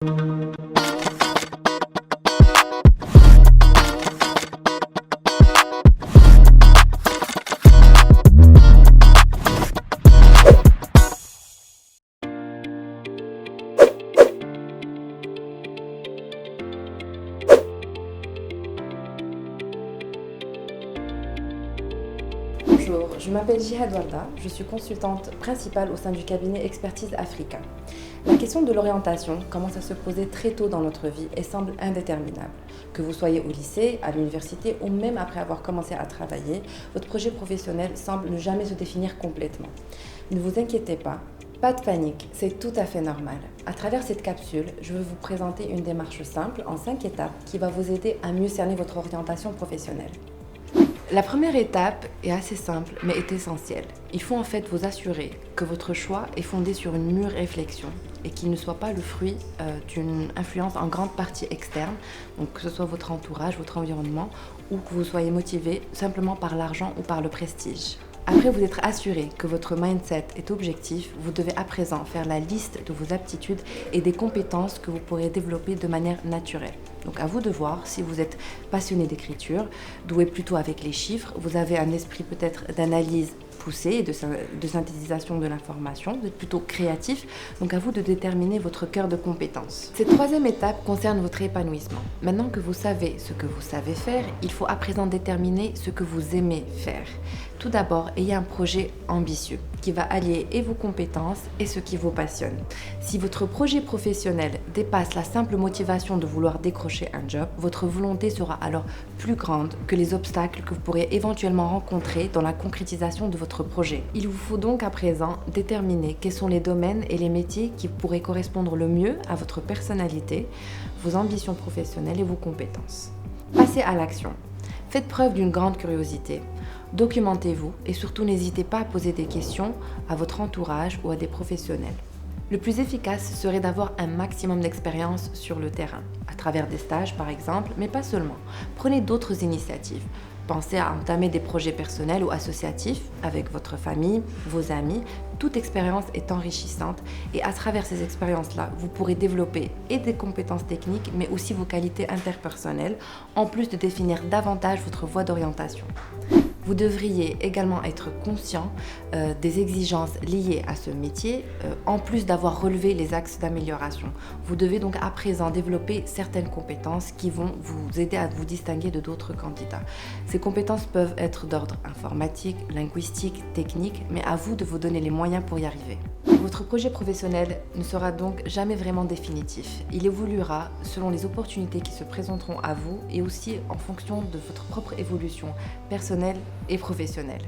Bonjour, je m'appelle Jihad Walda, je suis consultante principale au sein du cabinet Expertise Africa. La question de l'orientation commence à se poser très tôt dans notre vie et semble indéterminable. Que vous soyez au lycée, à l'université ou même après avoir commencé à travailler, votre projet professionnel semble ne jamais se définir complètement. Ne vous inquiétez pas de panique, c'est tout à fait normal. À travers cette capsule, je vais vous présenter une démarche simple en 5 étapes qui va vous aider à mieux cerner votre orientation professionnelle. La première étape est assez simple mais est essentielle. Il faut en fait vous assurer que votre choix est fondé sur une mûre réflexion et qu'il ne soit pas le fruit d'une influence en grande partie externe, donc que ce soit votre entourage, votre environnement, ou que vous soyez motivé simplement par l'argent ou par le prestige. Après vous être assuré que votre mindset est objectif, vous devez à présent faire la liste de vos aptitudes et des compétences que vous pourrez développer de manière naturelle. Donc à vous de voir si vous êtes passionné d'écriture, doué plutôt avec les chiffres, vous avez un esprit peut-être d'analyse poussé et de synthétisation de l'information, vous êtes plutôt créatif, donc à vous de déterminer votre cœur de compétences. Cette troisième étape concerne votre épanouissement. Maintenant que vous savez ce que vous savez faire, il faut à présent déterminer ce que vous aimez faire. Tout d'abord, ayez un projet ambitieux qui va allier et vos compétences et ce qui vous passionne. Si votre projet professionnel dépasse la simple motivation de vouloir décrocher un job, votre volonté sera alors plus grande que les obstacles que vous pourrez éventuellement rencontrer dans la concrétisation de votre projet. Il vous faut donc à présent déterminer quels sont les domaines et les métiers qui pourraient correspondre le mieux à votre personnalité, vos ambitions professionnelles et vos compétences. Passez à l'action. Faites preuve d'une grande curiosité. Documentez-vous et surtout n'hésitez pas à poser des questions à votre entourage ou à des professionnels. Le plus efficace serait d'avoir un maximum d'expérience sur le terrain, à travers des stages par exemple, mais pas seulement. Prenez d'autres initiatives. Pensez à entamer des projets personnels ou associatifs avec votre famille, vos amis. Toute expérience est enrichissante et à travers ces expériences-là, vous pourrez développer et des compétences techniques, mais aussi vos qualités interpersonnelles, en plus de définir davantage votre voie d'orientation. Vous devriez également être conscient des exigences liées à ce métier, en plus d'avoir relevé les axes d'amélioration. Vous devez donc à présent développer certaines compétences qui vont vous aider à vous distinguer de d'autres candidats. Ces compétences peuvent être d'ordre informatique, linguistique, technique, mais à vous de vous donner les moyens pour y arriver. Votre projet professionnel ne sera donc jamais vraiment définitif. Il évoluera selon les opportunités qui se présenteront à vous et aussi en fonction de votre propre évolution personnelle et professionnelle.